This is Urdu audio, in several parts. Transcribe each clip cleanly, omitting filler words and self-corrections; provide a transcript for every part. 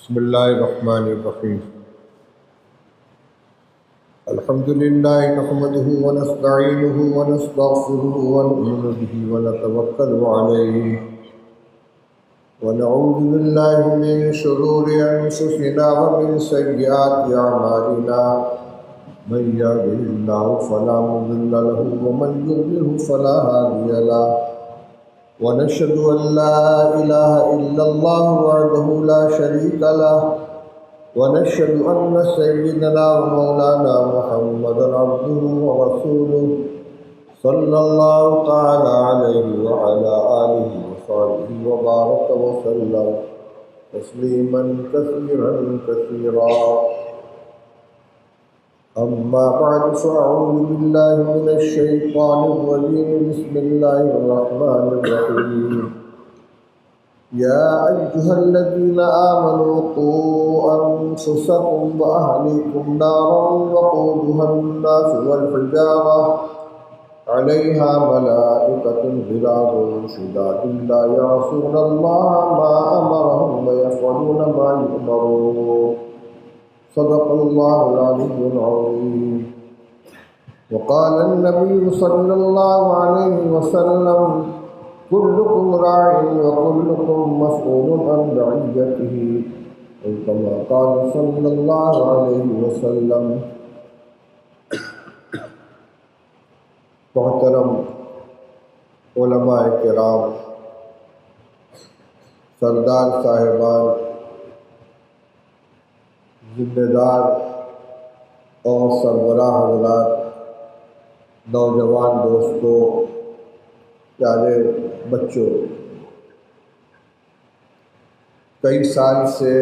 بسم اللہ الرحمن الرحیم الحمد للہ نحمده ونستعینه ونستغفره ونؤمن به ونتوکل علیہ ونعوذ باللہ من شرور انفسنا ومن سیئات اعمالنا من یهده اللہ فلا مضل له ومن یضلل فلا هادی له ونشهد أن لا إله إلا الله وحده لا شريك له ونشهد أن سيدنا ومولانا محمدا عبده ورسوله صلى الله تعالى عليه وعلى آله وصحبه وبارك وسلم تسليما كثيرا كثيرا أما بعد فأعوذ بالله من الشيطان الرجيم بسم الله الرحمن الرحيم يا أيها الذين آمنوا قوا أنفسكم وأهليكم نارا وقودها الناس والحجارة عليها ملائكة غلاظ شداد لا يعصون الله ما أمرهم ويفعلون ما يؤمرون صدق الله العلي العظيم وقال النبي صلى الله عليه وسلم كلكم راع وكلكم مسؤول عن رعيته أو كما قال صلى الله عليه وسلم۔ محترم علماء کرام، سردار صاحبان، ذمہ دار اور سربراہ حضرات، نوجوان دوستوں، پیارے بچوں، کئی سال سے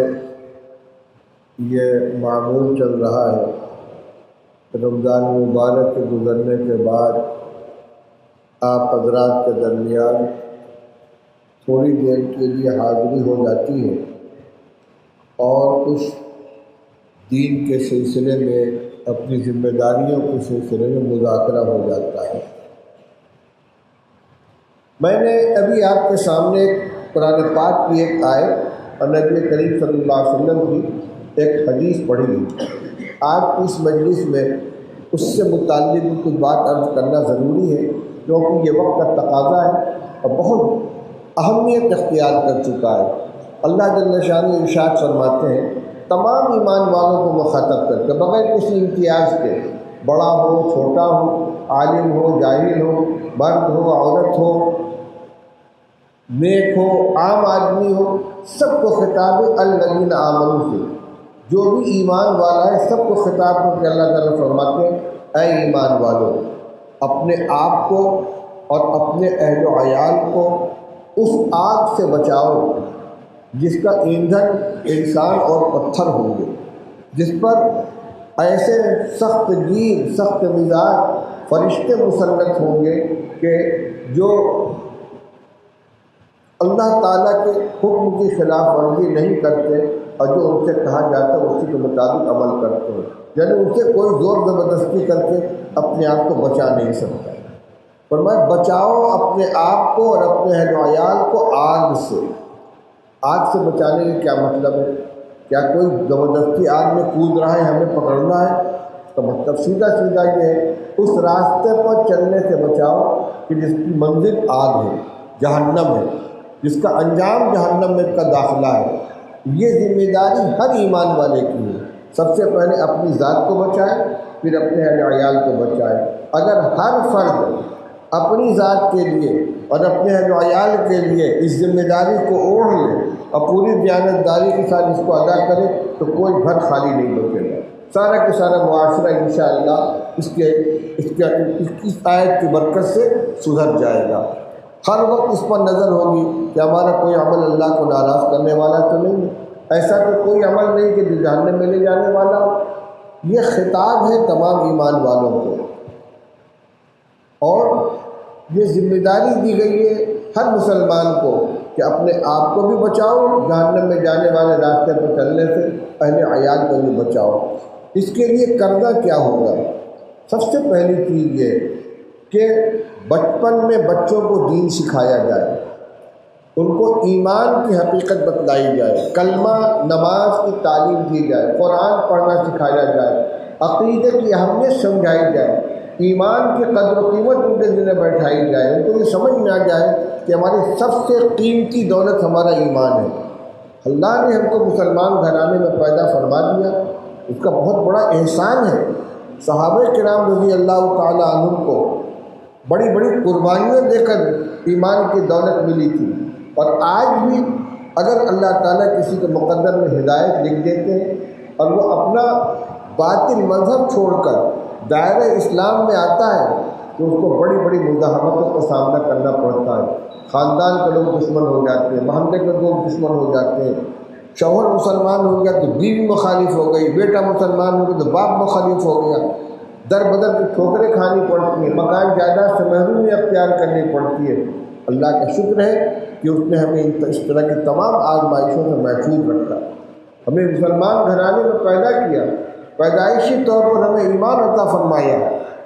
یہ معمول چل رہا ہے رمضان مبارک کے گزرنے کے بعد آپ حضرات کے درمیان تھوڑی دیر کے لیے حاضری ہو جاتی ہے اور کچھ دین کے سلسلے میں، اپنی ذمہ داریوں کے سلسلے میں مذاکرہ ہو جاتا ہے۔ میں نے ابھی آپ کے سامنے قرآن پاک کی ایک آیت اور نبی کریم صلی اللہ علیہ وسلم کی ایک حدیث پڑھی۔ آج کی اس مجلس میں اس سے متعلق کچھ بات عرض کرنا ضروری ہے، کیونکہ یہ وقت کا تقاضا ہے اور بہت اہمیت اختیار کر چکا ہے۔ اللہ جل شانہ ارشاد فرماتے ہیں، تمام ایمان والوں کو مخاطب کر کے بغیر کسی امتیاز کے، بڑا ہو چھوٹا ہو، عالم ہو جاہل ہو، مرد ہو عورت ہو، نیک ہو عام آدمی ہو، سب کو خطاب الذین آمنوا سے، جو بھی ایمان والا ہے سب کو خطاب کر کے اللہ تعالیٰ فرماتے ہیں، اے ایمان والو، اپنے آپ کو اور اپنے اہل و عیال کو اس آگ سے بچاؤ جس کا ایندھن انسان اور پتھر ہوں گے، جس پر ایسے سخت گیر سخت مزاج فرشتے مسلط ہوں گے کہ جو اللہ تعالیٰ کے حکم کی خلاف ورزی نہیں کرتے اور جو ان سے کہا جاتا ہے اسی کے مطابق عمل کرتے ہیں، یعنی ان سے کوئی زور زبردستی کر کے اپنے آپ کو بچا نہیں سکتا۔ فرمایا بچاؤ اپنے آپ کو اور اپنے اہل و عیال کو آگ سے۔ آگ سے بچانے کا کیا مطلب ہے؟ کیا کوئی زبردستی آگ میں کود رہا ہے ہمیں پکڑنا ہے؟ تو مطلب سیدھا سیدھا یہ ہے، اس راستے پر چلنے سے بچاؤ کہ جس کی منزل آگ ہے، جہنم ہے، جس کا انجام جہنم میں کا داخلہ ہے۔ یہ ذمہ داری ہر ایمان والے کی ہے۔ سب سے پہلے اپنی ذات کو بچائے، پھر اپنے اہل عیال کو بچائے۔ اگر ہر فرد اپنی ذات کے لیے اور اپنے اہل عیال کے لیے اس ذمہ داری کو اوڑھ لے اور پوری دیانتداری کے ساتھ اس کو ادا کرے تو کوئی گھر خالی نہیں بچے گا۔ سارا کے سارا معاشرہ انشاءاللہ اس آیت کی برکت سے سدھر جائے گا۔ ہر وقت اس پر نظر ہوگی کہ ہمارا کوئی عمل اللہ کو ناراض کرنے والا تو نہیں ہے، ایسا تو کوئی عمل نہیں کہ جو جہنم میں لے جانے والا ہو۔ یہ خطاب ہے تمام ایمان والوں کو، اور یہ ذمہ داری دی گئی ہے ہر مسلمان کو کہ اپنے آپ کو بھی بچاؤ، جہنم میں جانے والے راستے پر چلنے سے اہل عیال کو بھی بچاؤ۔ اس کے لیے کرنا کیا ہوگا؟ سب سے پہلی چیز یہ کہ بچپن میں بچوں کو دین سکھایا جائے، ان کو ایمان کی حقیقت بتلائی جائے، کلمہ نماز کی تعلیم دی جائے، قرآن پڑھنا سکھایا جائے، عقیدے کی اہمیت سمجھائی جائے، ایمان کی قدر و قیمت ان کے دل میں بیٹھائی جائے، ان کو یہ سمجھ میں آ جائے کہ ہماری سب سے قیمتی دولت ہمارا ایمان ہے۔ اللہ نے ہم کو مسلمان گھرانے میں پیدا فرما دیا، اس کا بہت بڑا احسان ہے۔ صحابہ کرام رضی اللہ تعالیٰ عنہ کو بڑی بڑی قربانیاں دے کر ایمان کی دولت ملی تھی، اور آج بھی اگر اللہ تعالیٰ کسی کے مقدر میں ہدایت لکھ دیتے ہیں اور وہ اپنا باطل مذہب چھوڑ کر دائرہ اسلام میں آتا ہے تو اس کو بڑی بڑی مزاحمتوں کا سامنا کرنا پڑتا ہے۔ خاندان کے لوگ دشمن ہو جاتے ہیں، محلے کے لوگ دشمن ہو جاتے ہیں، شوہر مسلمان ہو گیا تو بیوی مخالف ہو گئی، بیٹا مسلمان ہو گیا تو باپ مخالف ہو گیا، در بدر کی ٹھوکریں کھانی پڑتی ہیں، مکان جائیداد سے محرومی اختیار کرنی پڑتی ہے۔ اللہ کا شکر ہے کہ اس نے ہمیں اس طرح کی تمام آزمائشوں سے محفوظ رکھا، ہمیں مسلمان گھرانے میں پیدا کیا، پیدائشی طور پر ہمیں ایمان عطا فرمایا۔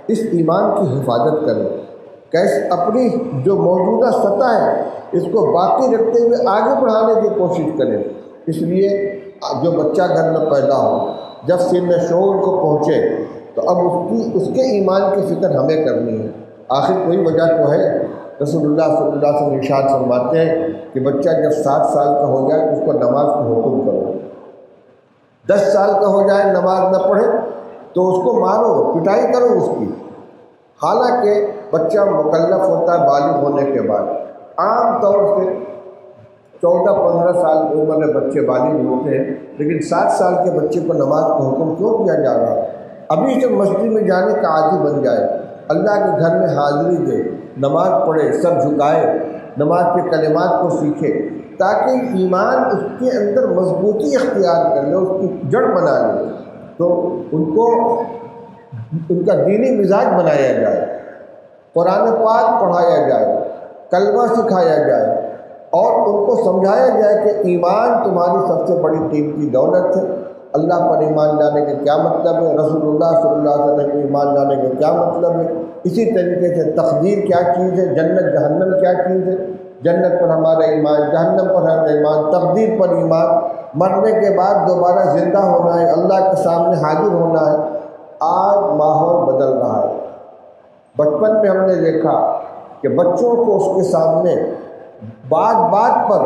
اس ایمان کی حفاظت کریں، کیسے اپنی جو موجودہ سطح ہے اس کو باقی رکھتے ہوئے آگے بڑھانے کی کوشش کریں۔ اس لیے جو بچہ گھر میں پیدا ہو، جب سن شعور کو پہنچے تو اب اس کے ایمان کی فکر ہمیں کرنی ہے۔ آخر کوئی وجہ تو ہے، رسول اللہ صلی اللہ علیہ وسلم ارشاد فرماتے ہیں کہ بچہ جب 7 سال کا ہو جائے تو اس کو نماز کا حکم کرو، 10 سال کا ہو جائے نماز نہ پڑھے تو اس کو مارو، پٹائی کرو اس کی۔ حالانکہ بچہ مکلف ہوتا ہے بالغ ہونے کے بعد، عام طور سے 14-15 سال کی عمر میں بچے بالغ ہوتے ہیں، لیکن 7 سال کے بچے کو نماز کا حکم کیوں دیا جا رہا ہے؟ ابھی سے مسجد میں جانے کا عادی بن جائے، اللہ کے گھر میں حاضری دے، نماز پڑھے، سر جھکائے، نماز کے کلمات کو سیکھے، تاکہ ایمان اس کے اندر مضبوطی اختیار کر لے، اس کی جڑ بنا لے، تو ان کا دینی مزاج بنایا جائے، قرآن پاک پڑھایا جائے، کلمہ سکھایا جائے، اور ان کو سمجھایا جائے کہ ایمان تمہاری سب سے بڑی قیمتی دولت ہے۔ اللہ پر ایمان لانے کا کیا مطلب ہے، رسول اللہ صلی اللہ علیہ وسلم پر ایمان لانے کا کیا مطلب ہے، اسی طریقے سے تقدیر کیا چیز ہے، جنت جہنم کیا چیز ہے، جنت پر ہمارا ایمان، جہنم پر ہمارا ایمان، تقدیر پر ایمان، مرنے کے بعد دوبارہ زندہ ہونا ہے، اللہ کے سامنے حاضر ہونا ہے۔ آج ماحول بدل رہا ہے۔ بچپن میں ہم نے دیکھا کہ بچوں کو اس کے سامنے بات پر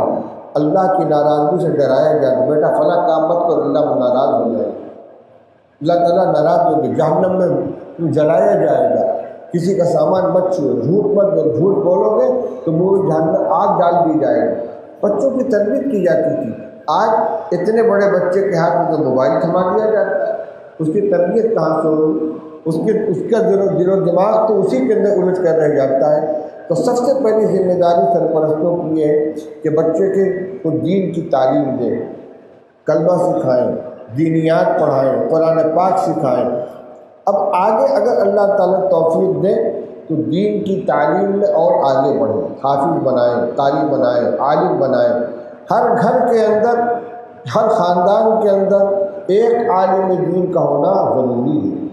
اللہ کی ناراضگی سے ڈرایا جاتا، بیٹا فلاں کام مت کرو، اللہ ناراض ہو جائے، اللہ تعالیٰ ناراض ہو گئے، جہنم میں جلایا جائے گا، کسی کا سامان مت چھوڑو، جھوٹ مت بولو، جھوٹ بولو گے تو منہ جہنم آگ ڈال دی جائے گی۔ بچوں کی تربیت کی جاتی تھی، آج اتنے بڑے بچے کے ہاتھ میں تو موبائل تھما دیا جاتا ہے، اس کی تربیت کہاں سے ہوگی؟ اس کا دل و دماغ تو اسی کے اندر الجھ کر رہ جاتا ہے۔ تو سب سے پہلی ذمہ داری سرپرستوں کی ہے کہ بچے کو دین کی تعلیم دیں، کلمہ سکھائیں، دینیات پڑھائیں، قرآن پاک سکھائیں۔ اب آگے اگر اللہ تعالیٰ توفیق دے تو دین کی تعلیم میں اور آگے بڑھیں، حافظ بنائیں، قاری بنائیں، عالم بنائیں۔ ہر گھر کے اندر، ہر خاندان کے اندر ایک عالم دین کا ہونا ضروری ہے،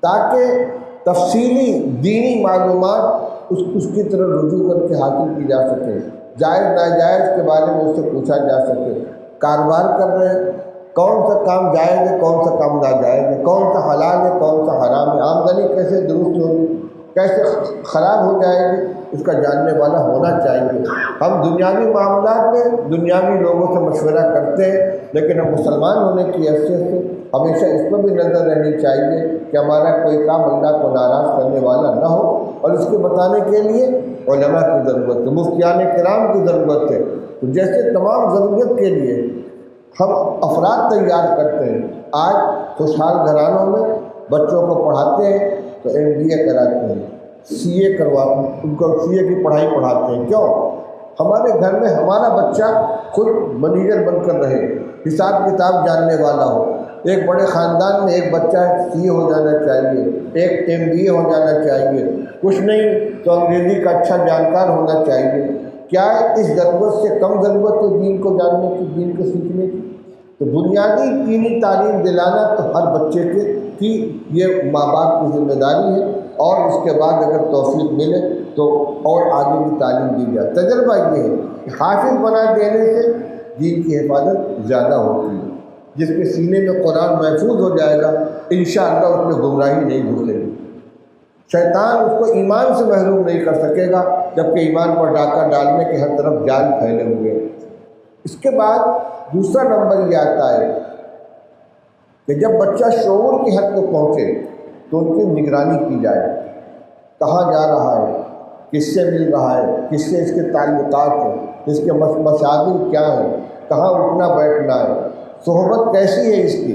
تاکہ تفصیلی دینی معلومات اس کی طرف رجوع کر کے حاصل کی جا سکے، جائز ناجائز کے بارے میں اس سے پوچھا جا سکے۔ کاروبار کر رہے ہیں، کون سا کام جائز ہے، کون سا کام ناجائز ہے، کون سا حلال ہے، کون سا حرام ہے، آمدنی کیسے درست ہوگی، کیسے خراب ہو جائے گی، اس کا جاننے والا ہونا چاہیے۔ ہم دنیاوی معاملات میں دنیاوی لوگوں سے مشورہ کرتے ہیں، لیکن ہم مسلمان ہونے کی حیثیت سے ہمیشہ اس پر بھی نظر رہنی چاہیے کہ ہمارا کوئی کام اللہ کو ناراض کرنے والا نہ ہو، اور اس کو بتانے کے لیے علماء کی ضرورت ہے، مفتیان کرام کی ضرورت ہے۔ تو جیسے تمام ضرورت کے لیے ہم افراد تیار کرتے ہیں، آج خوشحال گھرانوں میں بچوں کو پڑھاتے ہیں تو MBA کراتے ہیں، CA کرواتے ہیں، ان کو CA کی پڑھائی پڑھاتے ہیں۔ کیوں؟ ہمارے گھر میں ہمارا بچہ خود منیجر بن کر رہے، حساب کتاب جاننے والا ہو۔ ایک بڑے خاندان میں ایک بچہ CA ہو جانا چاہیے، ایک MBA ہو جانا چاہیے، کچھ نہیں تو انگریزی کا اچھا جانکار ہونا چاہیے۔ کیا اس ضرورت سے کم ضرورت ہے دین کو جاننے کی، دین کو سیکھنے کی؟ تو بنیادی دینی تعلیم دلانا تو ہر بچے کی یہ ماں باپ کی ذمہ داری ہے، اور اس کے بعد اگر توفیق ملے تو اور آگے کی تعلیم دی جائے۔ تجربہ یہ ہے کہ حافظ بنا دینے سے دین کی حفاظت زیادہ ہوتی ہے۔ جس کے سینے میں قرآن محفوظ ہو جائے گا انشاءاللہ اس میں گمراہی نہیں گھسے گی، شیطان اس کو ایمان سے محروم نہیں کر سکے گا، جبکہ ایمان پر ڈاکہ ڈالنے کے ہر طرف جال پھیلے ہوئے۔ اس کے بعد دوسرا نمبر یہ آتا ہے کہ جب بچہ شعور کی حد کو پہنچے تو ان کی نگرانی کی جائے، کہاں جا رہا ہے، کس سے مل رہا ہے، کس سے اس کے تعلقات ہیں، اس کے مشاغل کیا ہیں، کہاں اٹھنا بیٹھنا ہے، صحبت کیسی ہے اس کی۔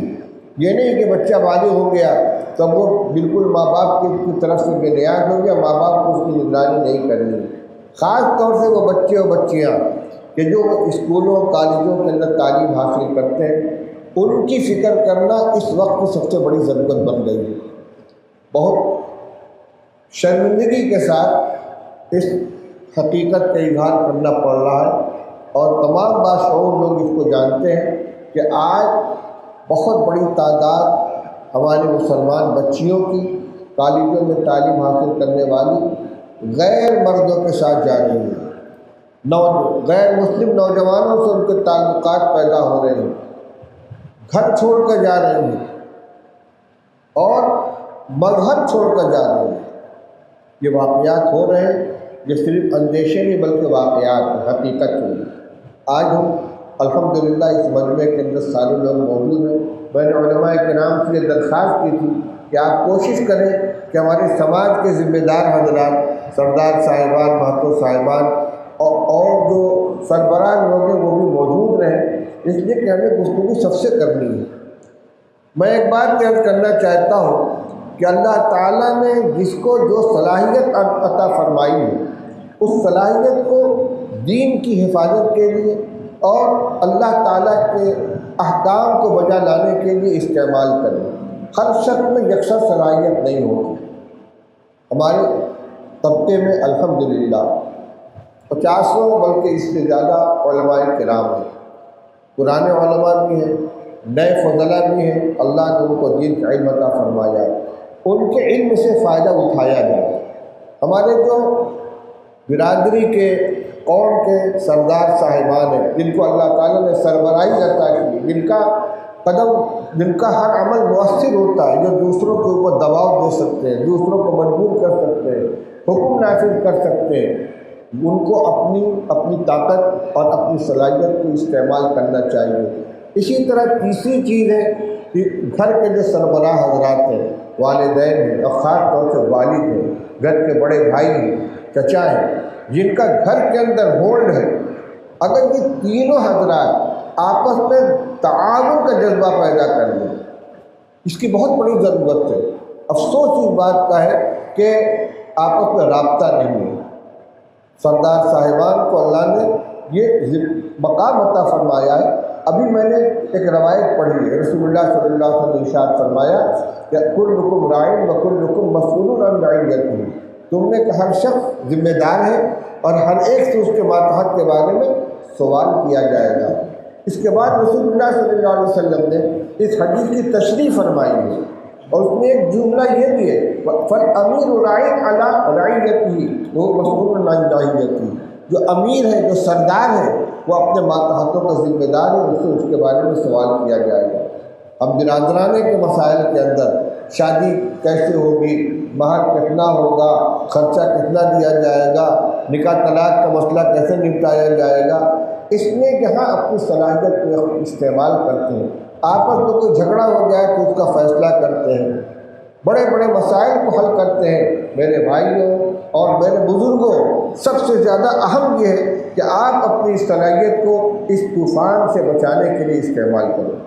یہ نہیں کہ بچہ بالغ ہو گیا تب وہ بالکل ماں باپ کی طرف سے بے نیاز ہو گیا، ماں باپ کو اس کی نگرانی نہیں کرنی۔ خاص طور سے وہ بچے اور بچیاں کہ جو اسکولوں کالجوں کے اندر تعلیم حاصل کرتے ہیں، ان کی فکر کرنا اس وقت کی سب سے بڑی ضرورت بن گئی ہے۔ بہت شرمندگی کے ساتھ اس حقیقت کا اظہار کرنا پڑ رہا ہے، اور تمام باشعور لوگ اس کو جانتے ہیں کہ آج بہت بڑی تعداد ہمارے مسلمان بچیوں کی کالجوں میں تعلیم حاصل کرنے والی غیر مردوں کے ساتھ جا رہی ہیں، غیر مسلم نوجوانوں سے ان کے تعلقات پیدا ہو رہے ہیں، گھر چھوڑ کر جا رہے ہیں اور مذہب چھوڑ کر جا رہے ہیں۔ یہ واقعات ہو رہے ہیں، یہ صرف اندیشے نہیں بلکہ واقعات حقیقت ہوئی۔ آج ہم الحمدللہ اس مجمع کے اندر سارے لوگ موجود ہیں۔ میں نے علماء کرام سے یہ درخواست کی تھی کہ آپ کوشش کریں کہ ہمارے سماج کے ذمہ دار حضرات، سردار صاحبان، مہتو صاحبان اور جو سربراہ لوگ ہیں وہ بھی موجود رہیں، اس لیے کہ ہمیں گفتگو سب سے کرنی ہے۔ میں ایک بات عرض کرنا چاہتا ہوں کہ اللہ تعالیٰ نے جس کو جو صلاحیت عطا فرمائی ہے، اس صلاحیت کو دین کی حفاظت کے لیے اور اللہ تعالیٰ کے احکام کو بجا لانے کے لیے استعمال کریں۔ ہر شخص میں یکساں صلاحیت نہیں ہوتی۔ ہمارے طبقے میں الحمدللہ 50 بلکہ اس سے زیادہ علماء کرام ہیں، پرانے علماء بھی ہیں، نئے فضلہ بھی ہیں، اللہ نے ان کو دین کا علم عطا فرمایا ہے، ان کے علم سے فائدہ اٹھایا جائے۔ ہمارے جو برادری کے قوم کے سردار صاحبان ہیں، جن کو اللہ تعالیٰ نے سربراہی عطا کی، جن کا قدم، جن کا ہر عمل مؤثر ہوتا ہے، جو دوسروں کے اوپر دباؤ دے سکتے ہیں، دوسروں کو مجبور کر سکتے ہیں، حکم نافذ کر سکتے ہیں، ان کو اپنی طاقت اور اپنی صلاحیت کو استعمال کرنا چاہیے۔ اسی طرح تیسری چیز ہے کہ گھر کے جو سربراہ حضرات ہیں، والدین ہیں اور خاص طور سے والد ہیں، گھر کے بڑے بھائی ہیں، چچا ہیں، جن کا گھر کے اندر ہولڈ ہے، اگر یہ تینوں حضرات آپس میں تعاون کا جذبہ پیدا کر لیں، اس کی بہت بڑی ضرورت ہے۔ افسوس اس بات کا ہے کہ آپس میں رابطہ نہیں ہے۔ سردار صاحبان کو اللہ نے یہ مقام عطا فرمایا ہے۔ ابھی میں نے ایک روایت پڑھی ہے، رسول اللہ صلی اللہ علیہ وسلم نے ارشاد فرمایا کہ کلکم راع وکلکم مسئول عن رعیتہ، تم میں کہ ہر شخص ذمہ دار ہے اور ہر ایک سے اس کے ماتحت کے بارے میں سوال کیا جائے گا۔ اس کے بعد رسول اللہ صلی اللہ علیہ وسلم نے اس حدیث کی تشریح فرمائی ہے، اور اس میں ایک جملہ یہ بھی ہے فالامیر راع علی رعیتہ وہ مسئول عن رعیتہ، جو امیر ہے، جو سردار ہے، وہ اپنے ماتحتوں کا ذمہ دار ہے، اس سے اس کے بارے میں سوال کیا جائے گا۔ ہم برادرانہ کے مسائل کے اندر شادی کیسے ہوگی، مہر کتنا ہوگا، خرچہ کتنا دیا جائے گا، نکاح طلاق کا مسئلہ کیسے نپٹایا جائے گا، اس میں جہاں اپنی صلاحیت کو استعمال کرتے ہیں، آپس میں کوئی جھگڑا ہو جائے تو اس کا فیصلہ کرتے ہیں، بڑے بڑے مسائل کو حل کرتے ہیں۔ میرے بھائیوں اور میرے بزرگوں، سب سے زیادہ اہم یہ ہے کہ آپ اپنی صلاحیت کو اس طوفان سے بچانے کے لیے استعمال کریں۔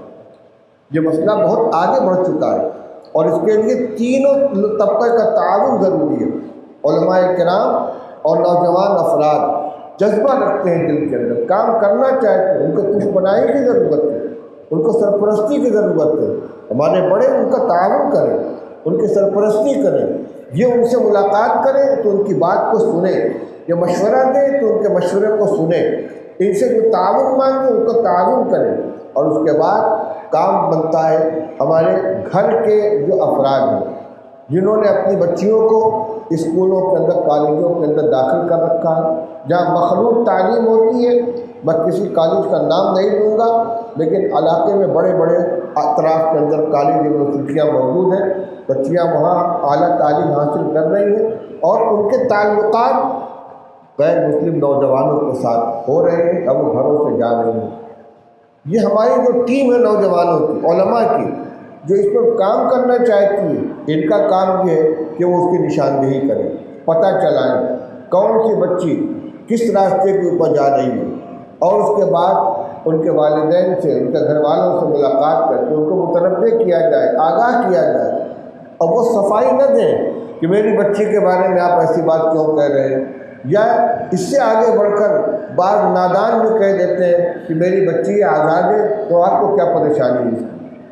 یہ مسئلہ بہت آگے بڑھ چکا ہے اور اس کے لیے تینوں طبقے کا تعاون ضروری ہے۔ علماء کرام اور نوجوان افراد جذبہ رکھتے ہیں، دل کے اندر کام کرنا چاہتے ہیں، ان کو کچھ بنانے کی ضرورت ہے، ان کو سرپرستی کی ضرورت ہے۔ ہمارے بڑے ان کا تعاون کریں، ان کی سرپرستی کریں، یہ ان سے ملاقات کریں تو ان کی بات کو سنیں، یہ مشورہ دیں تو ان کے مشورے کو سنیں، ان سے جو تعاون مانگیں ان کو تعاون کریں۔ اور اس کے بعد کام بنتا ہے ہمارے گھر کے جو افراد ہیں، جنہوں نے اپنی بچیوں کو اسکولوں کے اندر کالجوں کے اندر داخل کر رکھا ہے جہاں مخلوط تعلیم ہوتی ہے. میں کسی کالج کا نام نہیں لوں گا لیکن علاقے میں بڑے بڑے اطراف کے اندر کالج یونیورسٹیاں موجود ہیں. بچیاں وہاں اعلیٰ تعلیم حاصل کر رہی ہیں اور ان کے تعلقات غیر مسلم نوجوانوں کے ساتھ ہو رہے ہیں اب وہ گھروں سے جا رہے ہیں. یہ ہماری جو ٹیم ہے نوجوانوں کی علماء کی جو اس پر کام کرنا چاہتی ہے ان کا کام یہ ہے کہ وہ اس کی نشاندہی کریں, پتہ چلائیں کون سی بچی کس راستے کے اوپر جا رہی ہے اور اس کے بعد ان کے والدین سے ان کے گھر والوں سے ملاقات کر کے ان کو متنبع کیا جائے, آگاہ کیا جائے. اور وہ صفائی نہ دیں کہ میری بچی کے بارے میں آپ ایسی بات کیوں کہہ رہے ہیں, یا اس سے آگے بڑھ کر بعض نادان جو کہہ دیتے ہیں کہ میری بچی آزاد ہے تو آپ کو کیا پریشانی ہے.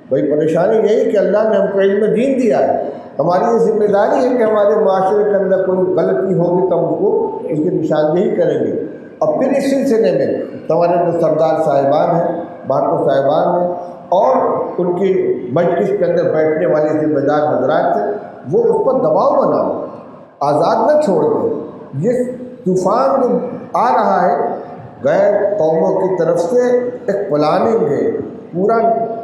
بھائی پریشانی یہی کہ اللہ نے ہم کو علم دین دیا ہے, ہماری یہ ذمہ داری ہے کہ ہمارے معاشرے کے اندر کوئی غلطی ہوگی تو ہم اس کو اس کی نشاندہی کریں گے. اور پھر اس سلسلے میں ہمارے جو سردار صاحبان ہیں, باتو صاحبان ہیں اور ان کی مجلس کے اندر بیٹھنے والے ذمہ دار حضرات ہیں وہ اس پر دباؤ بناؤ, آزاد نہ چھوڑ دیں. یہ طوفان جو آ رہا ہے غیر قوموں کی طرف سے ایک پلاننگ ہے, پورا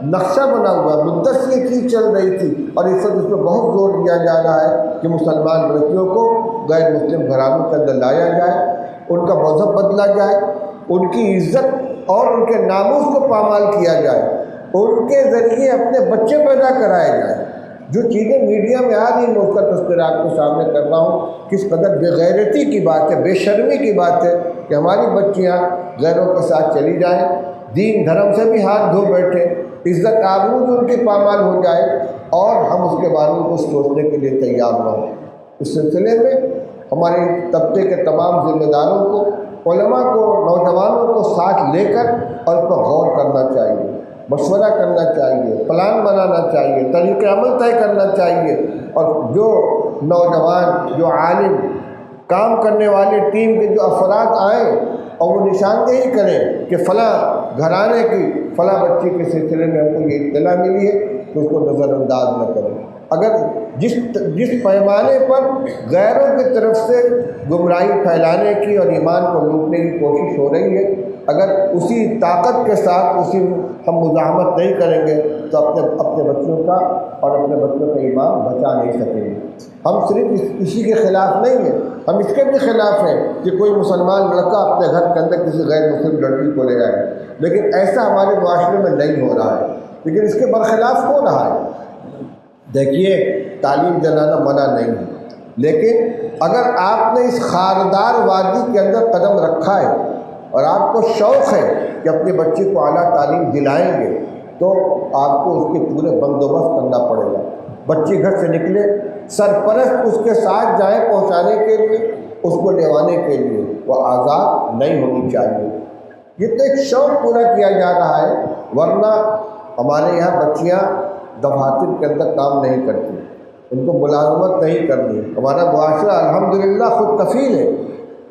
نقشہ بنا ہوا, مدت سے یہ چیز چل رہی تھی اور اس وقت اس پہ بہت زور دیا جا رہا ہے کہ مسلمان لڑکیوں کو غیر مسلم گھرانوں کے اندر لایا جائے, ان کا مذہب بدلا جائے, ان کی عزت اور ان کے ناموس کو پامال کیا جائے, ان کے ذریعے اپنے بچے پیدا کرائے جائیں. جو چیزیں میڈیا میں آ رہی ہیں میں اس کا تذکرہ آپ کے سامنے کر رہا ہوں. کس قدر بے غیرتی کی بات ہے, بے شرمی کی بات ہے کہ ہماری بچیاں غیروں کے ساتھ چلی جائیں, دین دھرم سے بھی ہاتھ دھو بیٹھے, عزت آبرو جو ان کی پامال ہو جائے اور ہم اس کے بارے میں کچھ سوچنے کے لیے تیار نہ ہوں. اس سلسلے میں ہمارے طبقے کے تمام ذمہ داروں کو, علماء کو, نوجوانوں کو ساتھ لے کر اور اس پر غور کرنا چاہیے, مشورہ کرنا چاہیے, پلان بنانا چاہیے, طریق عمل طے کرنا چاہیے. اور جو نوجوان, جو عالم, کام کرنے والے ٹیم کے جو افراد آئیں اور وہ نشاندہی کریں کہ فلاں گھرانے کی فلاں بچی کے سلسلے میں ہم کو یہ اطلاع ملی ہے تو اس کو نظر انداز نہ کریں. اگر جس پیمانے پر غیروں کی طرف سے گمراہی پھیلانے کی اور ایمان کو لوٹنے کی کوشش ہو رہی ہے, اگر اسی طاقت کے ساتھ ہم مزاحمت نہیں کریں گے تو اپنے بچوں کا اور اپنے بچوں کا ایمان بچا نہیں سکیں گے. ہم صرف اسی کے خلاف نہیں ہیں, ہم اس کے بھی خلاف ہیں کہ کوئی مسلمان لڑکا اپنے گھر کے اندر کسی غیر مسلم لڑکی کو لے آئے, لیکن ایسا ہمارے معاشرے میں نہیں ہو رہا ہے, لیکن اس کے برخلاف ہو رہا ہے. دیکھیے تعلیم دلانا منع نہیں ہے, لیکن اگر آپ نے اس خاردار وادی کے اندر قدم رکھا ہے اور آپ کو شوق ہے کہ اپنے بچے کو اعلیٰ تعلیم دلائیں گے تو آپ کو اس کے پورے بندوبست کرنا پڑے گا. بچے گھر سے نکلے, سرپرست اس کے ساتھ جائیں پہنچانے کے لیے, اس کو لیوانے کے لیے, وہ آزاد نہیں ہونی چاہیے. یہ تو ایک شوق پورا کیا جا رہا ہے, ورنہ ہمارے یہاں بچیاں دفاتر کے اندر کام نہیں کرتی, ان کو ملازمت نہیں کرنی. ہمارا معاشرہ الحمدللہ خود کفیل ہے,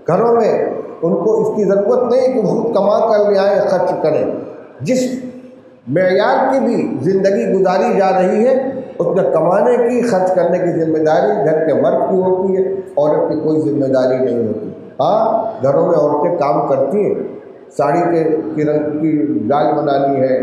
گھروں میں ان کو اس کی ضرورت نہیں کہ خود کما کر لے آئیں, خرچ کریں. جس معیار کی بھی زندگی گزاری جا رہی ہے اس میں کمانے کی, خرچ کرنے کی ذمہ داری گھر کے مرد کی ہوتی ہے, عورت کی کوئی ذمہ داری نہیں ہوتی. ہاں گھروں میں عورتیں کام کرتی ہیں, ساڑی کے رنگ کی جال بنانی ہے,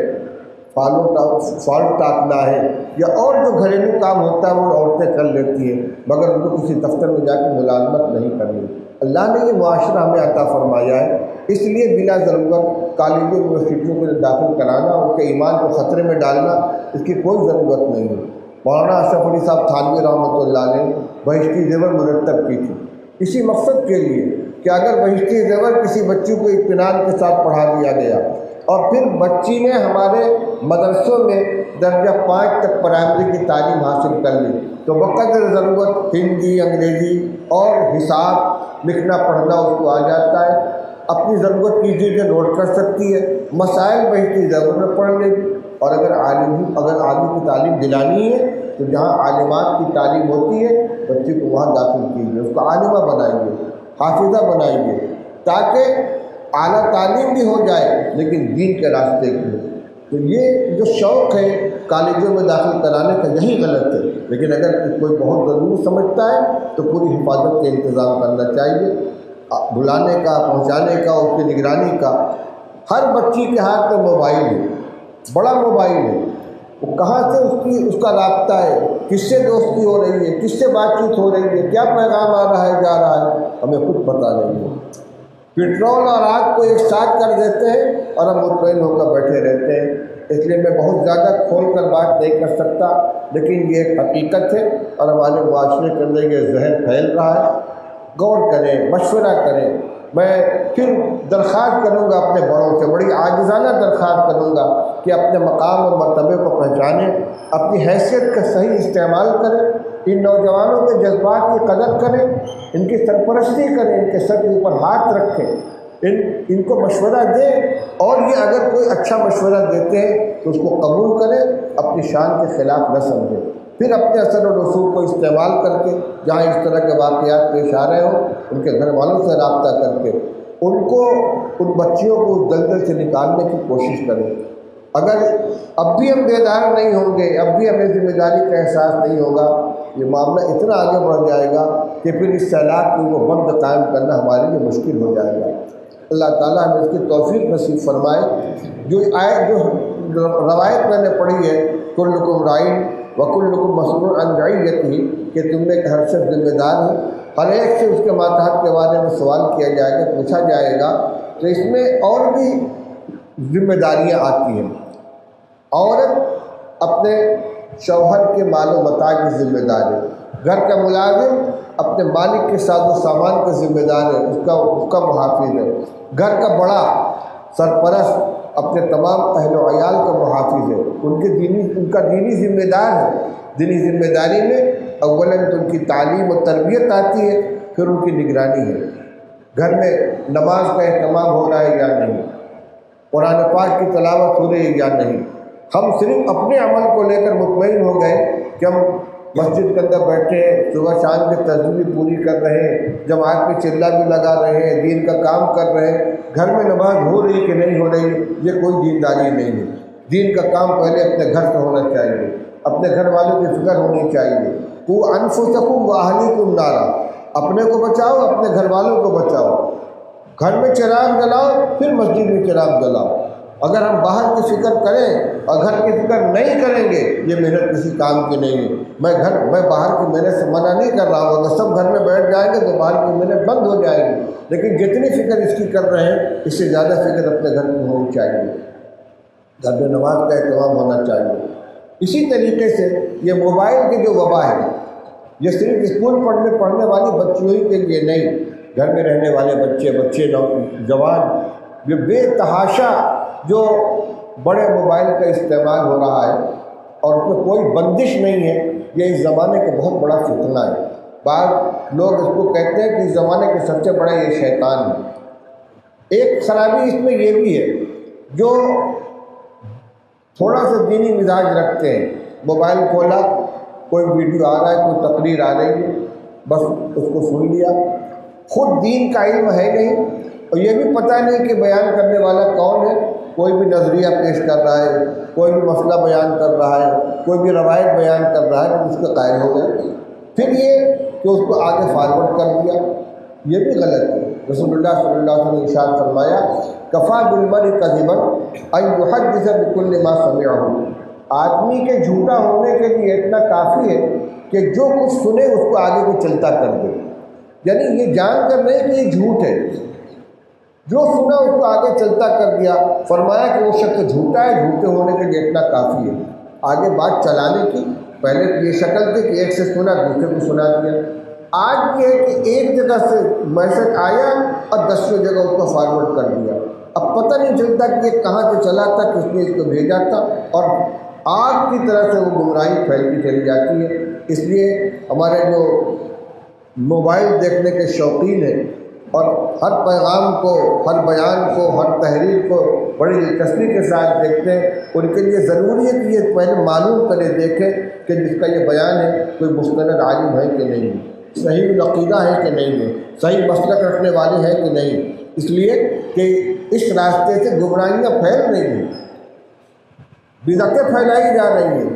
فال ٹاکنا ہے, یا اور جو گھریلو کام ہوتا ہے وہ عورتیں کر لیتی ہیں, مگر ان کو کسی دفتر میں جا کے ملازمت نہیں کرنی. اللہ نے یہ معاشرہ ہمیں عطا فرمایا ہے, اس لیے بلا ضرورت کالجوں یونیورسٹیوں کو داخل کرانا, ان کے ایمان کو خطرے میں ڈالنا, اس کی کوئی ضرورت نہیں ہے. مولانا اشرف علی صاحب تھانوی رحمۃ اللہ علیہ بہشتی زیور مرتب کی تھی اسی مقصد کے لیے کہ اگر بہشتی زیور کسی بچی کو اطمینان کے ساتھ پڑھا دیا گیا اور پھر بچی نے ہمارے مدرسوں میں درجہ 5 تک پرائمری کی تعلیم حاصل کر لی تو بقدر ضرورت ہندی, انگریزی اور حساب لکھنا پڑھنا اس کو آ جاتا ہے, اپنی ضرورت کی چیزیں نوٹ کر سکتی ہے, مسائل بہشتی زیور میں پڑھ لے گی. اور اگر عالم کی تعلیم دلانی ہے تو جہاں عالمات کی تعلیم ہوتی ہے بچے کو وہاں داخل کیجیے, اس کو عالمہ بنائیں گے, حافظہ بنائیں گے, تاکہ اعلیٰ تعلیم بھی ہو جائے لیکن دین کے راستے کی ہو. تو یہ جو شوق ہے کالجوں میں داخل کرانے کا یہی غلط ہے، لیکن اگر کوئی بہت ضروری سمجھتا ہے تو پوری حفاظت کا انتظام کرنا چاہیے، بلانے کا، پہنچانے کا، اس کی نگرانی کا۔ ہر بچی کے ہاتھ میں موبائل ہے، بڑا موبائل ہے، وہ کہاں سے اس کا رابطہ ہے، کس سے دوستی ہو رہی ہے، کس سے بات چیت ہو رہی ہے، کیا پیغام آ رہا ہے، جا رہا ہے، ہمیں خود پتہ نہیں ہے۔ پٹرول اور آگ کو ایک ساتھ کر دیتے ہیں اور ہم مطمئن ہو کر بیٹھے رہتے ہیں۔ اس لیے میں بہت زیادہ کھول کر بات نہیں کر سکتا، لیکن یہ ایک حقیقت ہے اور ہمارے معاشرے کے اندر یہ زہر پھیل رہا ہے۔ غور کریں، مشورہ کریں۔ میں پھر درخواست کروں گا اپنے بڑوں سے، بڑی عاجزانہ درخواست کروں گا کہ اپنے مقام اور مرتبے کو پہچانیں، اپنی حیثیت کا صحیح استعمال کریں، ان نوجوانوں کے جذبات کی قدر کریں، ان کی سرپرستی کریں، ان کے سر کے اوپر ہاتھ رکھیں، ان کو مشورہ دیں، اور یہ اگر کوئی اچھا مشورہ دیتے ہیں تو اس کو قبول کریں، اپنی شان کے خلاف نہ سمجھیں۔ پھر اپنے اثر و رسوخ کو استعمال کر کے جہاں اس طرح کے واقعات پیش آ رہے ہوں ان کے گھر والوں سے رابطہ کر کے ان بچیوں کو اس دلدل سے نکالنے کی کوشش کریں۔ اگر اب بھی ہم بیدار نہیں ہوں گے، اب بھی ہمیں ذمہ داری کا احساس نہیں ہوگا، یہ معاملہ اتنا آگے بڑھ جائے گا کہ پھر اس سیلاب کو بند قائم کرنا ہمارے لیے مشکل ہو جائے گا۔ اللہ تعالیٰ ہمیں اس کی توفیق نصیب فرمائے۔ جو روایت میں نے پڑھی ہے، کلکم رائن وکلکم مسئول عن رعیتہ، کہ تم میں ہر شخص ذمہ دار ہے، ہر ایک سے اس کے ماتحت کے بارے میں سوال کیا جائے گا، پوچھا جائے گا۔ تو اس میں اور بھی ذمہ داریاں آتی ہیں۔ عورت اپنے شوہر کے مال و متاع کی ذمہ دار ہے، گھر کا ملازم اپنے مالک کے ساز و سامان کا ذمہ دار ہے، اس کا محافظ ہے، گھر کا بڑا سرپرست اپنے تمام اہل و عیال کا محافظ ہے، ان کا دینی ذمہ دار ہے۔ دینی ذمہ داری میں اولاً تو ان کی تعلیم و تربیت آتی ہے، پھر ان کی نگرانی ہے، گھر میں نماز کا اہتمام ہو رہا ہے یا نہیں، قرآن پاک کی تلاوت ہو رہی ہے یا نہیں۔ ہم صرف اپنے عمل کو لے کر مطمئن ہو گئے کہ ہم مسجد کے اندر بیٹھے ہیں، صبح شام کی تسبیح پوری کر رہے ہیں، جماعت میں چلہ بھی لگا رہے ہیں، دین کا کام کر رہے ہیں، گھر میں نماز ہو رہی کہ نہیں ہو رہی، یہ کوئی دینداری نہیں ہے۔ دین کا کام پہلے اپنے گھر سے ہونا چاہیے، اپنے گھر والوں کی فکر ہونی چاہیے۔ تو انفسکم واہلیکم نارا، اپنے کو بچاؤ، اپنے گھر والوں کو بچاؤ، گھر میں چراغ جلاؤ، پھر مسجد میں چراغ جلاؤ۔ اگر ہم باہر کی فکر کریں اور گھر کی فکر نہیں کریں گے، یہ محنت کسی کام کی نہیں ہے۔ میں باہر کی محنت سے منع نہیں کر رہا ہوں، اگر سب گھر میں بیٹھ جائیں گے تو باہر کی محنت بند ہو جائے گی، لیکن جتنی فکر اس کی کر رہے ہیں اس سے زیادہ فکر اپنے گھر میں ہونی چاہیے، گھر میں نماز کا اہتمام ہونا چاہیے۔ اسی طریقے سے یہ موبائل کی جو وبا ہے، یہ صرف اسکول پڑھنے والی بچیوں ہی کے لیے نہیں، گھر میں رہنے والے بچے نوجوان، یہ بے تحاشا جو بڑے موبائل کا استعمال ہو رہا ہے اور اس میں کوئی بندش نہیں ہے، یہ اس زمانے کا بہت بڑا فتنہ ہے۔ بعض لوگ اس کو کہتے ہیں کہ اس زمانے کے سب سے بڑا یہ شیطان ہے۔ ایک خرابی اس میں یہ بھی ہے، جو تھوڑا سا دینی مزاج رکھتے ہیں، موبائل کھولا، کوئی ویڈیو آ رہا ہے، کوئی تقریر آ رہی ہے، بس اس کو سن لیا، خود دین کا علم ہے نہیں، اور یہ بھی پتہ نہیں کہ بیان کرنے والا کون ہے، کوئی بھی نظریہ پیش کر رہا ہے، کوئی بھی مسئلہ بیان کر رہا ہے، کوئی بھی روایت بیان کر رہا ہے، تو اس کے قائل ہو گئے۔ پھر یہ کہ اس کو آگے فارورڈ کر دیا، یہ بھی غلط ہے۔ رسول اللہ صلی اللہ علیہ وسلم نے ارشاد فرمایا، کفا بالمرء کذبا ان یحدث بکل ما سمعہ، آدمی کے جھوٹا ہونے کے لیے اتنا کافی ہے کہ جو کچھ سنے اس کو آگے کو چلتا کر دے، یعنی یہ جان کر نہیں کہ یہ جھوٹ ہے، جو سنا اس کو آگے چلتا کر دیا۔ فرمایا کہ وہ شخص جھوٹا ہے، جھوٹے ہونے کے لیے اتنا کافی ہے، آگے بات چلانے کی پہلے یہ شکل تھی کہ ایک سے سنا دوسرے کو سنا دیا، آج یہ ہے کہ ایک جگہ سے میسج آیا اور 10ویں جگہ اس کو فارورڈ کر دیا، اب پتہ نہیں چلتا کہ یہ کہاں سے چلا تھا، کس نے اس کو بھیجا تھا، اور آگ کی طرح سے وہ گمراہی پھیلتی چلی جاتی ہے۔ اس لیے ہمارے جو موبائل دیکھنے کے شوقین ہیں اور ہر پیغام کو، ہر بیان کو، ہر تحریر کو بڑی دلچسپی کے ساتھ دیکھتے ہیں، ان کے لیے ضروری ہے کہ یہ پہلے معلوم کرے، دیکھیں کہ جس کا یہ بیان ہے کوئی مستند عالم ہے کہ نہیں ہے، صحیح العقیدہ ہے کہ نہیں ہے، صحیح مسلک رکھنے والے ہیں کہ نہیں، اس لیے کہ اس راستے سے گمراہیاں پھیل رہی ہیں۔ بدعتیں پھیلائی جا رہی ہیں،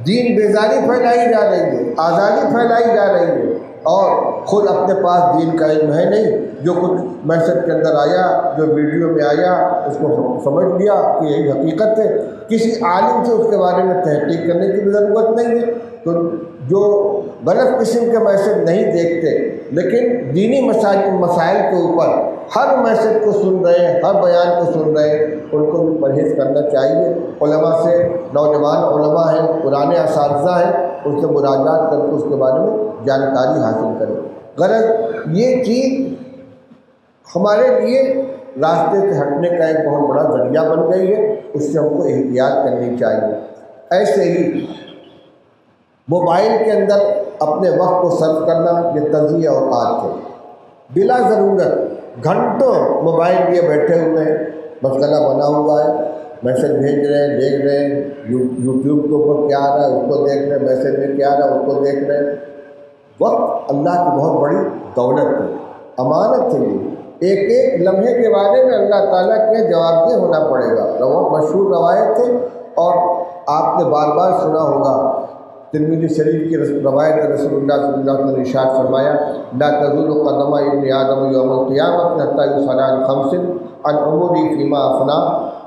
دین بیزاری پھیلائی جا رہی ہے، آزادی پھیلائی جا رہی ہے، اور خود اپنے پاس دین کا علم ہے نہیں، جو کچھ میسج کے اندر آیا، جو ویڈیو میں آیا، اس کو سمجھ لیا کہ یہی حقیقت ہے، کسی عالم سے اس کے بارے میں تحقیق کرنے کی بھی ضرورت نہیں ہے۔ تو جو غلط قسم کے میسج نہیں دیکھتے لیکن دینی مسائل کے اوپر ہر میسج کو سن رہے ہیں، ہر بیان کو سن رہے ہیں، ان کو بھی پرہیز کرنا چاہیے۔ علماء سے، نوجوان علماء ہیں، پرانے اساتذہ ہیں، ان سے مراجعات کر کے اس کے بارے میں جانکاری حاصل کریں۔ غرض یہ چیز ہمارے لیے راستے سے ہٹنے کا ایک بہت بڑا ذریعہ بن گئی ہے، اس سے ہم کو احتیاط کرنی چاہیے۔ ایسے ہی موبائل کے اندر اپنے وقت کو صرف کرنا یہ تضییع اوقات ہے، بلا ضرورت گھنٹوں موبائل لیے بیٹھے ہوئے ہیں، مشغلہ بنا ہوا ہے، میسج بھیج رہے ہیں، دیکھ رہے ہیں، یوٹیوب کے اوپر کیا آ رہا ہے اس کو دیکھ رہے ہیں، میسج میں کیا آ رہا ہے اس کو دیکھ رہے ہیں۔ وقت اللہ کی بہت بڑی دولت ہے، امانت ہے، یہ ایک ایک لمحے کے بارے میں اللہ تعالیٰ کے جواب دہ ہونا پڑے گا۔ مشہور روایت ہے اور آپ نے بار بار سنا ہوگا، ترمذی شریف کی روایت رسول اللہ صلی اللہ علیہ وسلم نے ارشاد فرمایا، لا تزول قدم ابن آدم یوم القیامۃ حتی یسأل عن خمس، عن عمره فیما افنا،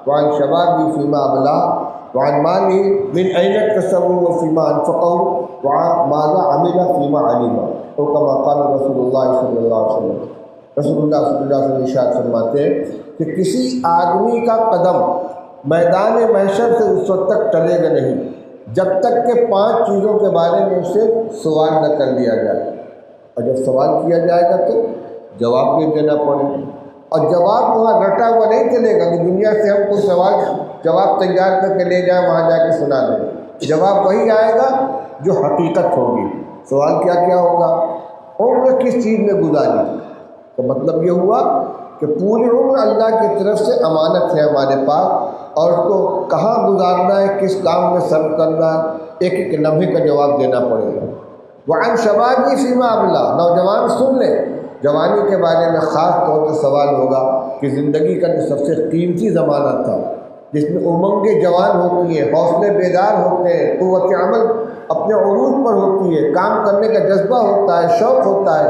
وعن شبابه فیما ابلا، وعن ماله من أين اكتسبه وفيما أنفقه، وعن ماذا عمل فيما علم، او كما قال رسول اللہ صلی اللہ علیہ وسلم۔ رسول اللہ صلی اللہ علیہ وسلم ارشاد فرماتے ہیں کہ کسی آدمی کا قدم میدان محشر سے اس وقت تک ٹلے گا نہیں جب تک کہ 5 چیزوں کے بارے میں اسے سوال نہ کر لیا جائے، اور جب سوال کیا جائے گا تو جواب بھی دینا پڑے گا، اور جواب وہاں رٹا ہوا نہیں چلے گا کہ دنیا سے ہم کو جواب تیار کر کے لے جائیں، وہاں جا کے سنا دیں۔ جواب وہی آئے گا جو حقیقت ہوگی۔ سوال کیا کیا ہوگا؟ عمر کس چیز میں گزاری؟ تو مطلب یہ ہوا کہ پوری عمر اللہ کی طرف سے امانت ہے ہمارے پاس، اور اس کو کہاں گزارنا ہے، کس کام میں صرف کرنا ہے، ایک ایک لمحے کا جواب دینا پڑے گا۔ وعن شبابی فیما ابلا، نوجوان سن لیں، جوانی کے بارے میں خاص طور سے سوال ہوگا کہ زندگی کا جو سب سے قیمتی زمانہ تھا، جس میں امنگیں جوان ہوتی ہیں، حوصلے بیدار ہوتے ہیں، قوت عمل اپنے عروج پر ہوتی ہے، کام کرنے کا جذبہ ہوتا ہے، شوق ہوتا ہے،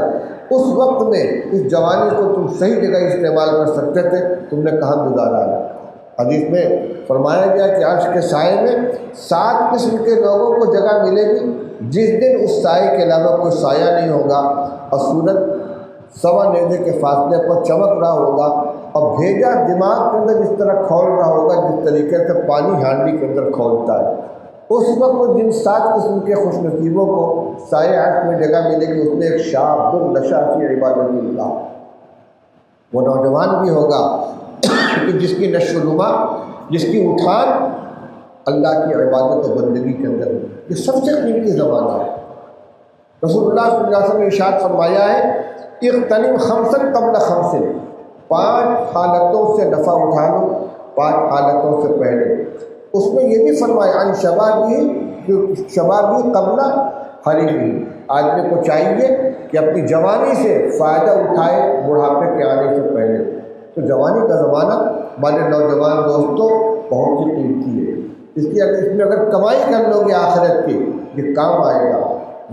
اس وقت میں اس جوانی کو تم صحیح جگہ استعمال کر سکتے تھے، تم نے کہاں گزارا ہے؟ حدیث میں فرمایا گیا کہ عرش کے سائے میں 7 قسم کے لوگوں کو جگہ ملے گی، جس دن اس سائے کے علاوہ کوئی سایہ نہیں ہوگا، اور سورج سوا نیزے کے فاصلے پر چمک رہا ہوگا، اور بھیجا دماغ کے اندر اس طرح کھول رہا ہوگا جس طریقے سے پانی ہانڈی کے اندر کھولتا ہے۔ اس وقت جن 7 قسم کے خوش نصیبوں کو سایہ عرش میں جگہ ملے گی، اس میں ایک شاب نشا فی عبادت اللہ، وہ نوجوان بھی ہوگا کہ جس کی نشو و نما، جس کی اٹھان اللہ کی عبادت و بندگی کے اندر ہے۔ یہ سب سے قیمتی زمانہ ہے۔ رسول اللہ صلی اللہ علیہ وسلم نے ارشاد فرمایا ہے، اغتنم خمسا قبل خمس، 5 حالتوں سے نفع اٹھا لو، 5 حالتوں سے پہلے۔ اس میں یہ بھی فرمایا عن شبابی قبل حریمی، آدمی کو چاہیے کہ اپنی جوانی سے فائدہ اٹھائے بڑھاپے کے آنے سے پہلے۔ تو جوانی کا زمانہ ہمارے نوجوان دوستوں بہت ہی قیمتی ہے، اس میں اگر کمائی کر لو گے آخرت کی، یہ کام آئے گا،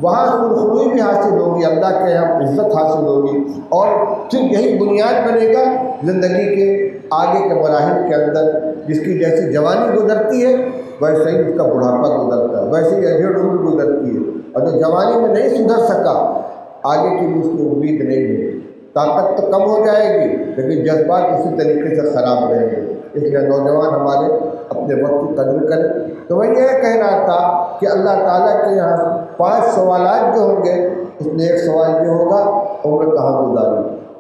وہاں سرخروئی بھی حاصل ہوگی، اللہ کے یہاں عزت حاصل ہوگی، اور پھر یہی بنیاد بنے گا زندگی کے آگے کے مراحل کے اندر۔ جس کی جیسی جوانی گزرتی ہے ویسے ہی اس کا بڑھاپا گزرتا ہے، ویسے ہی ادھیڑ عمر گزرتی ہے، اور جو جوانی میں نہیں سدھر سکا آگے کی بھی اس کی امید نہیں ہے۔ طاقت تو کم ہو جائے گی لیکن جذبات اسی طریقے سے خراب رہیں گے۔ اس لیے نوجوان ہمارے اپنے وقت کی قدر کریں۔ تو میں یہ کہہ رہا تھا کہ اللہ تعالیٰ کے یہاں 5 سوالات جو ہوں گے، اس میں ایک سوال یہ ہوگا عمر کہاں گزاری،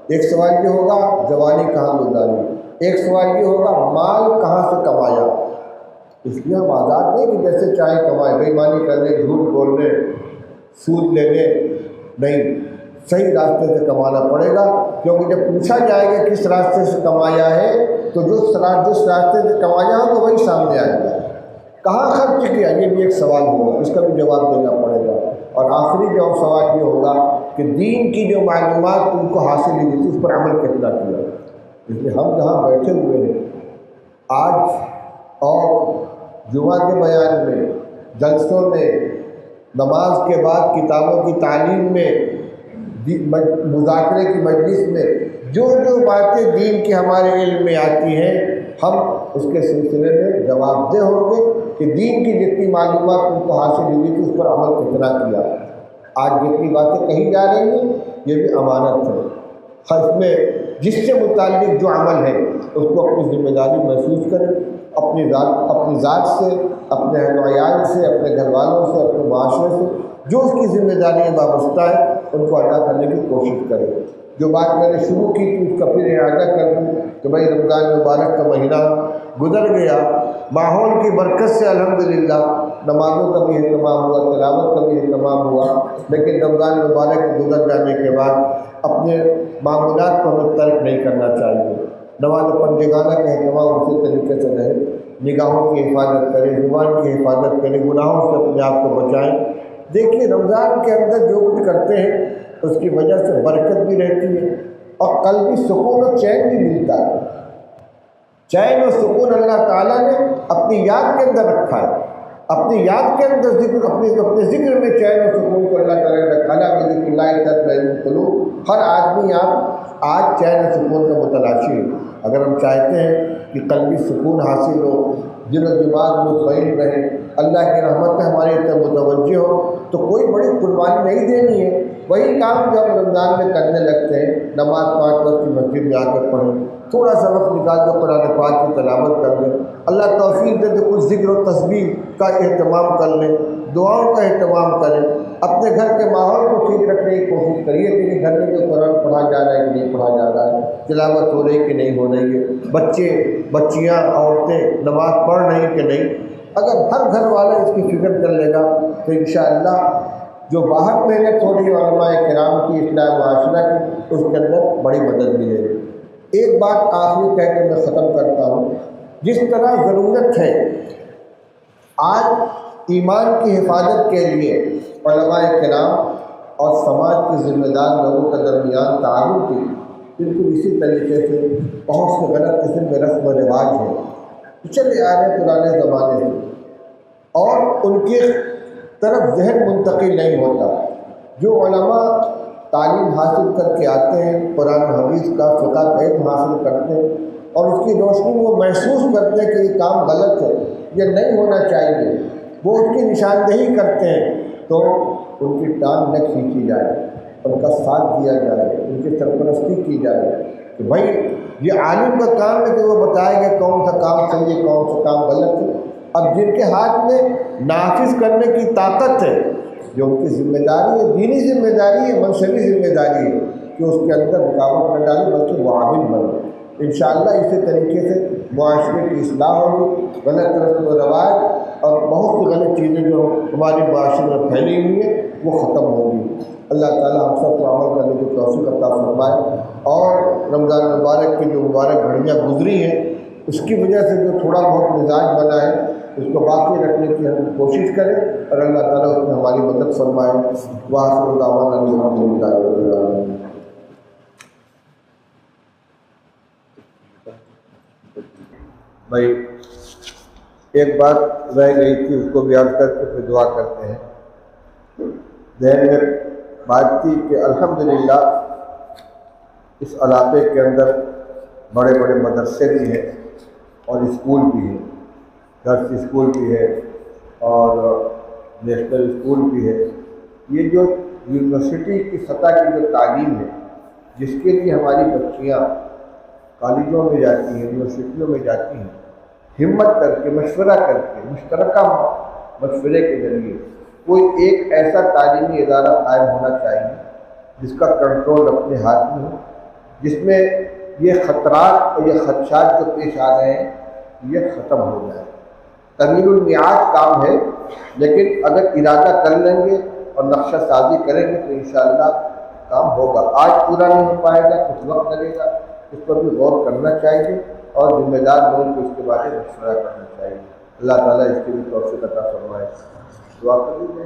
ایک سوال یہ ہوگا جوانی کہاں گزاری، ایک سوال یہ ہوگا مال کہاں سے کمایا۔ اس لیے ہم آزاد نہیں کہ جیسے چاہے کمائے، بے ایمانی کر لیں، جھوٹ بول لیں، سود لے لیں، نہیں، صحیح راستے سے کمانا پڑے گا، کیونکہ جب پوچھا جائے گا کس راستے سے کمایا ہے تو جس راستے سے کمایا ہو تو وہی سامنے آئے گا۔ کہاں خرچ کیا، یہ بھی ایک سوال ہوگا، اس کا بھی جواب دینا پڑے گا۔ اور آخری جو سوال یہ ہوگا کہ دین کی جو معلومات تم کو حاصل ہوئی تھی اس پر عمل کتنا کیا۔ اس لیے ہم جہاں بیٹھے ہوئے ہیں آج، اور جمعہ کے بیان میں، جلسوں میں، نماز کے بعد کتابوں کی تعلیم میں، مذاکرے کی مجلس میں جو جو باتیں دین کی ہمارے علم میں آتی ہیں، ہم اس کے سلسلے میں جواب دہ ہوں گے کہ دین کی جتنی معلومات تم کو حاصل ہوئی تھی اس پر عمل کتنا کیا۔ آج جتنی باتیں کہی جا رہی ہیں یہ بھی امانت ہے، اس میں جس سے متعلق جو عمل ہے اس کو اپنی ذمہ داری محسوس کریں، اپنی ذات سے، اپنے اہل و عیال سے، اپنے گھر والوں سے، اپنے معاشرے سے جو اس کی ذمہ داریاں وابستہ ہے ان کو ادا کرنے کی کوشش کریں۔ جو بات میں نے شروع کی تھی اس کا پھر اعادہ کر دوں کہ بھائی رمضان مبارک کا مہینہ گزر گیا، ماحول کی برکت سے الحمدللہ نمازوں کا بھی اہتمام ہوا، تلاوت کا بھی اہتمام ہوا، لیکن رمضان مبارک گزر جانے کے بعد اپنے معمولات کو ہمیں ترک نہیں کرنا چاہیے۔ نماز پنجگانہ کا اہتمام اسی طریقے سے رہے، نگاہوں کی حفاظت کریں، زبان کی حفاظت کریں، گناہوں سے اپنے آپ کو بچائیں۔ دیکھیے رمضان کے اندر جو کچھ کرتے ہیں اس کی وجہ سے برکت بھی رہتی ہے اور قلبی سکون و چین بھی ملتا ہے۔ چین و سکون اللہ تعالیٰ نے اپنی یاد کے اندر رکھا ہے، اپنی یاد کے اندر اپنے ذکر میں چین و سکون کو اللہ تعالیٰ نے رکھا ہے۔ بذکر اللہ تطمئن القلوب، ہر آدمی آپ آج چین و سکون کا متلاشی ہے۔ اگر ہم چاہتے ہیں کہ قلبی سکون حاصل ہو، دل و دماغ مطمئن رہے، اللہ کی رحمت ہماری طرف متوجہ ہو، تو کوئی بڑی قربانی نہیں دینی ہے۔ وہی کام جو ہم رمضان میں کرنے لگتے ہیں، نماز 5 وقت کی مسجد میں آ کر پڑھیں، تھوڑا سا وقت نکال کر قرآن پاک کی تلاوت کر لیں، اللہ توفیق دے تو کچھ ذکر و تسبیح کا اہتمام کر لیں، دعاؤں کا اہتمام کریں، اپنے گھر کے ماحول کو ٹھیک رکھنے کی کوشش کریے کہ گھر میں جو قرآن پڑھا جا رہا ہے کہ نہیں پڑھا جا رہا ہے، تلاوت ہو رہی کہ نہیں ہو رہی ہے، بچے بچیاں عورتیں نماز پڑھ رہی کہ نہیں۔ اگر ہر گھر والا اس کی فکر کر لے گا تو انشاءاللہ جو باہر محنت ہو رہی ہے علماء کرام کی اصلاح معاشرہ کی، اس کے اندر بڑی مدد ملے گی۔ ایک بات آخری کہہ کے میں ختم کرتا ہوں، جس طرح ضرورت ہے آج ایمان کی حفاظت کے لیے علماء کرام اور سماج کے ذمہ دار لوگوں کے درمیان تعاون کی، بالکل اسی طریقے سے بہت سے غلط قسم کے رسم و رواج ہیں چلے آ رہے پرانے زمانے سے، اور ان کی طرف ذہن منتقل نہیں ہوتا۔ جو علماء تعلیم حاصل کر کے آتے ہیں، قرآن و حدیث کا فقہ کا علم حاصل کرتے ہیں، اور اس کی روشنی میں وہ محسوس کرتے ہیں کہ یہ کام غلط ہے، یہ نہیں ہونا چاہیے، وہ اس کی نشاندہی کرتے ہیں، تو ان کی ٹانگ نہ کھینچی جائے، ان کا ساتھ دیا جائے، ان کی سرپرستی کی جائے کہ بھائی یہ عالم کا کام ہے کہ وہ بتائے گا کون سا کام صحیح ہے کون سا کام غلط ہے۔ اب جن کے ہاتھ میں نافذ کرنے کی طاقت ہے، جو ان کی ذمہ داری ہے، دینی ذمہ داری ہے، منصبی ذمہ داری ہے کہ اس کے اندر رکاوٹ نہ ڈالے بلکہ وہ عامل بنے۔ انشاءاللہ اسی طریقے سے معاشرے کی اصلاح ہوگی، غلط رسم و رواج اور بہت سی غلط چیزیں جو ہمارے معاشرے میں پھیلی ہوئی ہیں وہ ختم ہوگی۔ اللہ تعالیٰ ہم سب کو عمل کرنے کی توفیق عطا فرمائے، اور رمضان مبارک کی جو مبارک گھڑیاں گزری ہیں اس کی وجہ سے جو تھوڑا بہت مزاج بنا ہے اس کو باقی رکھنے کی ہم کوشش کریں، اور اللہ تعالیٰ اس میں ہماری مدد فرمائے۔ وآخر دعوانا ان الحمدللہ رب العالمین۔ بھائی ایک بات رہ گئی تھی، اس کو بھی عرض کر کے پھر دعا کرتے ہیں۔ ذہن میں بات تھی کہ الحمدللہ اس علاقے کے اندر بڑے بڑے مدرسے بھی ہیں اور اسکول بھی ہیں، درس اسکول بھی ہے اور نیشنل اسکول بھی ہے۔ یہ جو یونیورسٹی کی سطح کی جو تعلیم ہے، جس کے لیے ہماری بچیاں کالجوں میں جاتی ہیں، یونیورسٹیوں میں جاتی ہیں، ہمت کر کے مشورہ کر کے مشترکہ مشورے کے ذریعے کوئی ایک ایسا تعلیمی ادارہ قائم ہونا چاہیے جس کا کنٹرول اپنے ہاتھ میں ہو، جس میں یہ خطرات اور یہ خدشات جو پیش آ رہے ہیں یہ ختم ہو جائے۔ طویل المیعاد کام ہے، لیکن اگر ارادہ کر لیں گے اور نقشہ سازی کریں گے تو انشاءاللہ کام ہوگا۔ آج پورا نہیں ہو پائے گا، کچھ وقت لگے گا، اس پر بھی غور کرنا چاہیے اور ذمہ دار لوگوں کو اس کے بارے میں مشورہ کرنا چاہیے۔ اللہ تعالیٰ اس کے بھی توفیق عطا فرمائے۔ دعا کر لیجیے۔